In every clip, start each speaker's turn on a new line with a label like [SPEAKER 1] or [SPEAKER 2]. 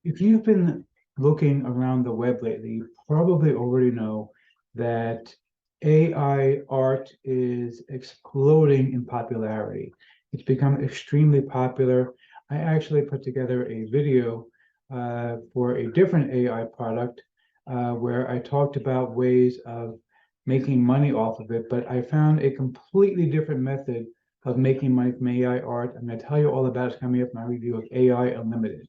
[SPEAKER 1] If you've been looking around the web lately, you probably already know that AI art is exploding in popularity. It's become extremely popular. I actually put together a video for a different AI product where I talked about ways of making money off of it, but I found a completely different method of making money from AI art. I'm going to tell you all about it coming up in my review of AI Unlimited.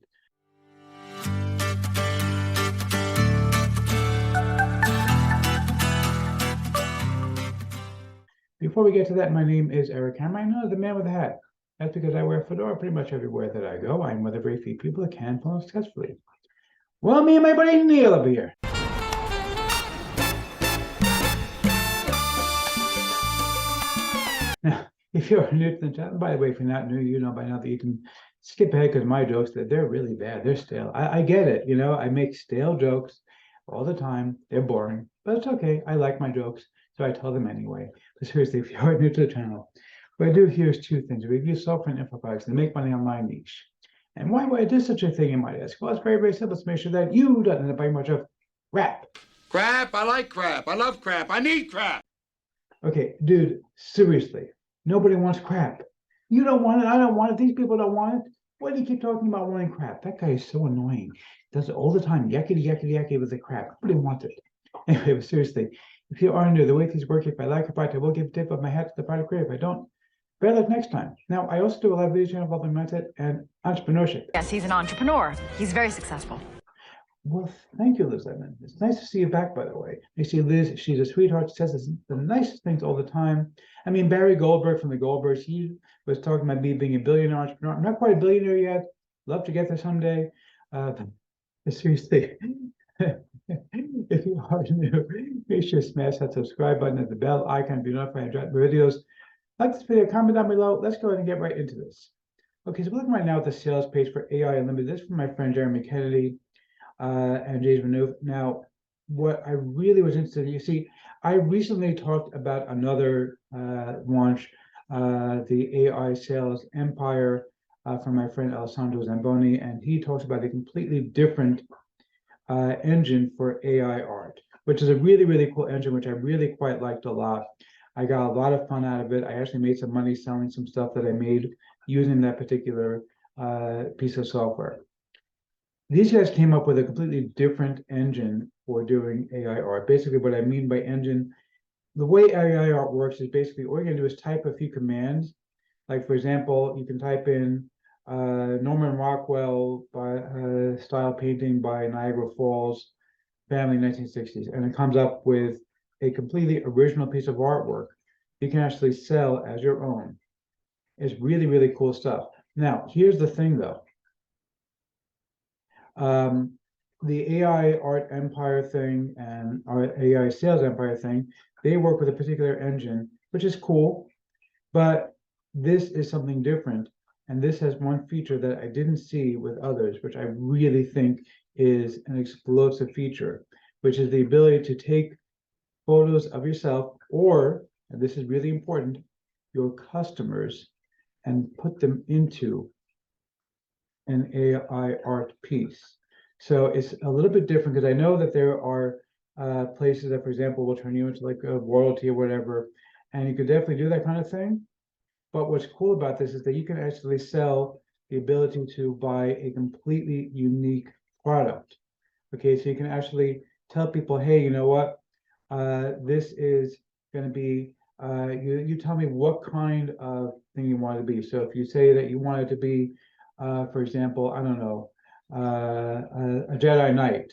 [SPEAKER 1] Before we get to that, my name is Eric Hammer. I'm known as the man with the hat. That's because I wear a fedora pretty much everywhere that I go. I'm one of the very few people that can pull successfully. Well, me and my buddy Neil up here. Now, if you're new to the channel, by the way, if you're not new, you know by now that you can skip ahead because my jokes, they're really bad. They're stale. I get it. I make stale jokes all the time. They're boring, but it's okay. I like my jokes, so I tell them anyway. But seriously, if you're new to the channel, what I do here is two things. I review software and info products and make money on my niche. And why would I do such a thing, you might ask? Well, it's very, very simple to make sure that you don't end up buying much of crap.
[SPEAKER 2] Crap, I like crap. I love crap. I need crap.
[SPEAKER 1] Okay, dude, seriously, nobody wants crap. You don't want it. I don't want it. These people don't want it. Why do you keep talking about wanting crap? That guy is so annoying. Does it all the time. Yakety, yakety, yakety with the crap. Nobody wants it. Anyway, but seriously, if you are new, the way things work, if I like a product, I will give a tip of my hat to the product creator. If I don't, better luck next time. Now, I also do a live video channel about mindset and entrepreneurship.
[SPEAKER 3] Yes, he's an entrepreneur. He's very successful.
[SPEAKER 1] Well, thank you, Liz Lemon. It's nice to see you back, by the way. You see, Liz, she's a sweetheart. She says the nicest things all the time. I mean, Barry Goldberg from the Goldbergs, he was talking about me being a billionaire entrepreneur. I'm not quite a billionaire yet. Love to get there someday. But seriously, if you are new, make sure to smash that subscribe button and the bell icon to be notified when I drop videos. Like this video, comment down below. Let's go ahead and get right into this. Okay, so we're looking right now at the sales page for AI Unlimited. This is from my friend Jeremy Kennedy and James Maneuver. Now, what I really was interested in, you see, I recently talked about another launch, the AI Sales Empire from my friend Alessandro Zamboni, and he talks about a completely different engine for AI art, which is a really, really cool engine, which I really quite liked a lot. I got a lot of fun out of it. I actually made some money selling some stuff that I made using that particular piece of software. These guys came up with a completely different engine for doing AI art. Basically, what I mean by engine, the way AI art works is basically all you're gonna do is type a few commands. Like for example, you can type in Norman Rockwell by style painting by Niagara Falls, family 1960s, and it comes up with a completely original piece of artwork you can actually sell as your own. It's really, really cool stuff. Now, here's the thing though. The AI art empire thing and our AI sales empire thing, they work with a particular engine, which is cool, but this is something different. And this has one feature that I didn't see with others, which I really think is an explosive feature, which is the ability to take photos of yourself or, and this is really important, your customers and put them into an AI art piece. So it's a little bit different because I know that there are places that, for example, will turn you into like a royalty or whatever, and you could definitely do that kind of thing. But what's cool about this is that you can actually sell the ability to buy a completely unique product. Okay, so you can actually tell people, hey, you know what? This is going to be, you tell me what kind of thing you want it to be. So if you say that you want it to be, for example, I don't know, a Jedi Knight,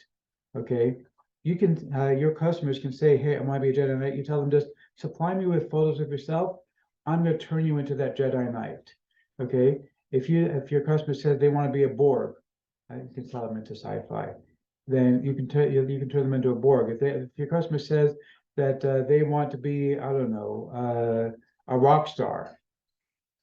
[SPEAKER 1] okay? You can, your customers can say, hey, I want to be a Jedi Knight. You tell them just supply me with photos of yourself. I'm going to turn you into that Jedi Knight, okay? If your customer says they want to be a Borg, you can sell them into sci-fi. Then you can turn them into a Borg. If your customer says that they want to be, I don't know, a rock star,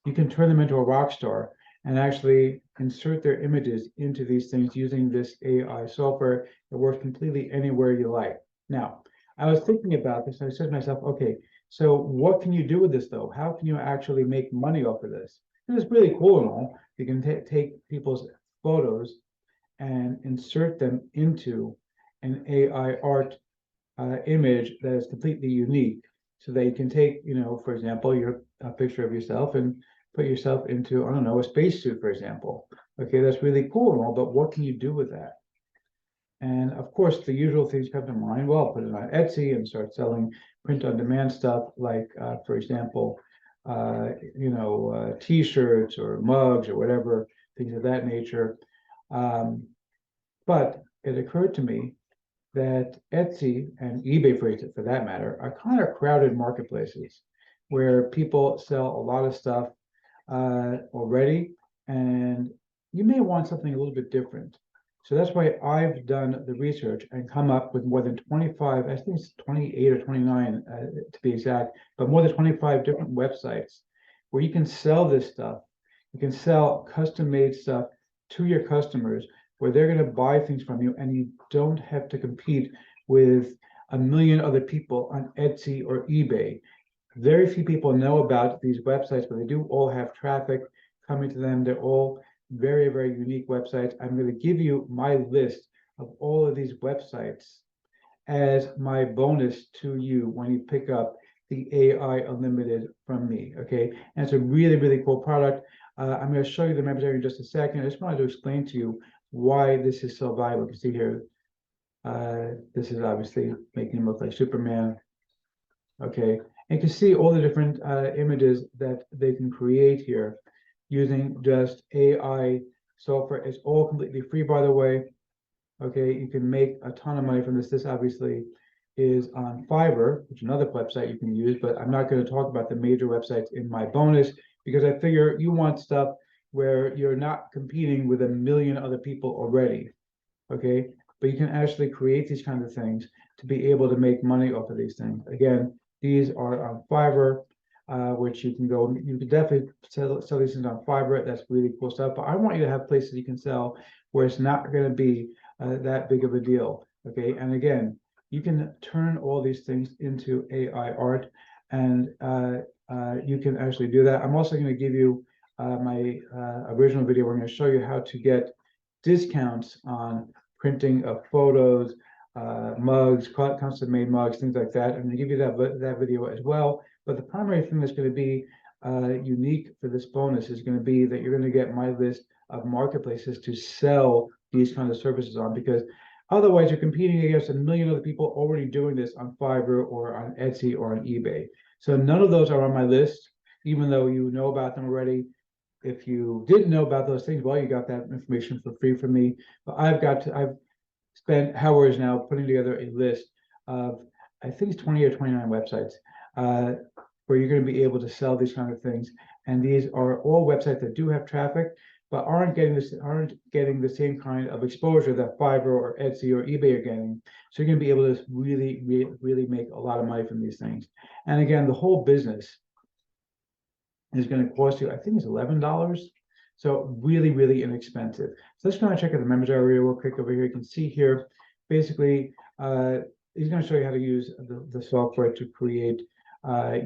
[SPEAKER 1] you can turn them into a rock star and actually insert their images into these things using this AI software that works completely anywhere you like. Now, I was thinking about this and I said to myself, okay, so what can you do with this though? How can you actually make money off of this? And it's really cool and all. You can take people's photos and insert them into an AI art image that is completely unique. So that you can take, for example, a picture of yourself and put yourself into, I don't know, a spacesuit, for example. Okay, that's really cool and all, but what can you do with that? And of course, the usual things come to mind. Well, put it on Etsy and start selling print-on-demand stuff, like, for example, T-shirts or mugs or whatever, things of that nature. But it occurred to me that Etsy and eBay, for that matter, are kind of crowded marketplaces where people sell a lot of stuff already, and you may want something a little bit different. So that's why I've done the research and come up with more than 25, I think it's 28 or 29 to be exact, but more than 25 different websites where you can sell this stuff. You can sell custom-made stuff to your customers where they're going to buy things from you, and you don't have to compete with a million other people on Etsy or eBay. Very few people know about these websites, but they do all have traffic coming to them. They're all very, very unique websites. I'm going to give you my list of all of these websites as my bonus to you when you pick up the AI Unlimited from me, okay? And it's a really, really cool product. I'm going to show you the members area in just a second. I just wanted to explain to you why this is so valuable. You can see here, this is obviously making him look like Superman, okay? And you can see all the different images that they can create here using just AI software. It's all completely free, by the way. Okay, you can make a ton of money from this. This obviously is on Fiverr, which is another website you can use, but I'm not going to talk about the major websites in my bonus because I figure you want stuff where you're not competing with a million other people already. Okay, but you can actually create these kinds of things to be able to make money off of these things. Again, these are on Fiverr, which you can definitely sell these things on Fiverr. That's really cool stuff. But I want you to have places you can sell where it's not going to be that big of a deal. Okay, and again, you can turn all these things into AI art, and you can actually do that. I'm also going to give you my original video where I'm going to show you how to get discounts on printing of photos, mugs, custom-made mugs, things like that. I'm going to give you that video as well. But the primary thing that's going to be unique for this bonus is going to be that you're going to get my list of marketplaces to sell these kinds of services on, because otherwise you're competing against a million other people already doing this on Fiverr or on Etsy or on eBay. So none of those are on my list, even though you know about them already. If you didn't know about those things, well, you got that information for free from me. But I've spent hours now putting together a list of, I think it's 20 or 29 websites where you're going to be able to sell these kind of things. And these are all websites that do have traffic, but aren't getting the same kind of exposure that Fiverr or Etsy or eBay are getting. So you're going to be able to really, really, really make a lot of money from these things. And again, the whole business is going to cost you, I think it's $11. So really, really inexpensive. So let's go and check out the members area real quick over here. You can see here, basically, he's going to show you how to use the software to create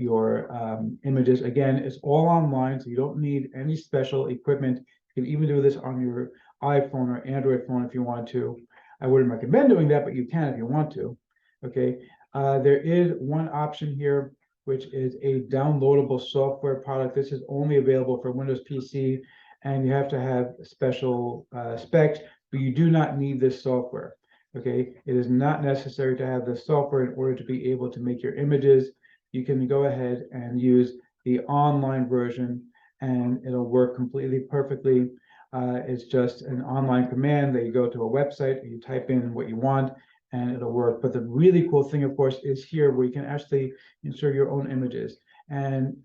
[SPEAKER 1] your images. Again, it's all online, so you don't need any special equipment. You can even do this on your iPhone or Android phone if you want to. I wouldn't recommend doing that, but you can if you want to. Okay. There is one option here, which is a downloadable software product. This is only available for Windows PC, and you have to have special specs, but you do not need this software. Okay. It is not necessary to have this software in order to be able to make your images. You can go ahead and use the online version and it'll work completely perfectly. It's just an online command that you go to a website and you type in what you want and it'll work. But the really cool thing, of course, is here where you can actually insert your own images. And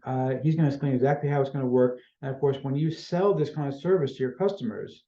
[SPEAKER 1] he's going to explain exactly how it's going to work. And of course, when you sell this kind of service to your customers,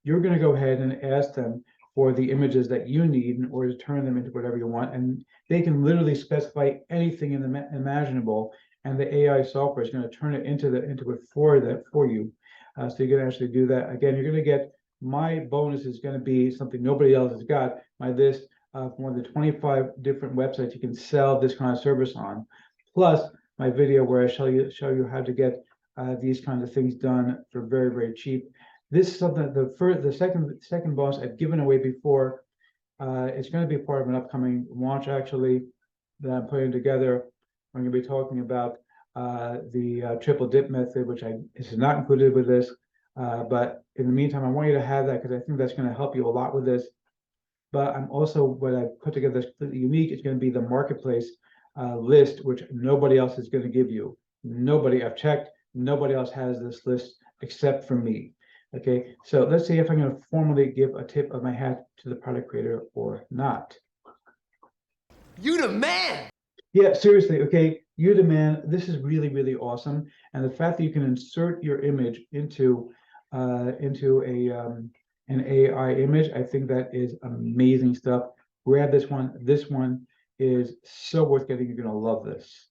[SPEAKER 1] you're going to go ahead and ask them for the images that you need in order to turn them into whatever you want. And they can literally specify anything imaginable, and the AI software is going to turn it into it for you. So you can actually do that. Again, you're going to get my bonus is going to be something nobody else has got. My list of more than 25 different websites you can sell this kind of service on, plus my video where I show you how to get these kinds of things done for very, very cheap. This is something, the second boss I've given away before. It's going to be part of an upcoming launch actually that I'm putting together. I'm going to be talking about the triple dip method, which is not included with this. But in the meantime, I want you to have that because I think that's going to help you a lot with this. But I'm also, what I put together that's completely unique is going to be the marketplace list, which nobody else is going to give you. Nobody, I've checked, nobody else has this list except for me. Okay, so let's see if I'm going to formally give a tip of my hat to the product creator or not.
[SPEAKER 4] You the man.
[SPEAKER 1] Yeah, seriously, okay, you the man. This is really, really awesome. And the fact that you can insert your image into an AI image, I think that is amazing stuff. Grab this one. This one is so worth getting. You're gonna love this.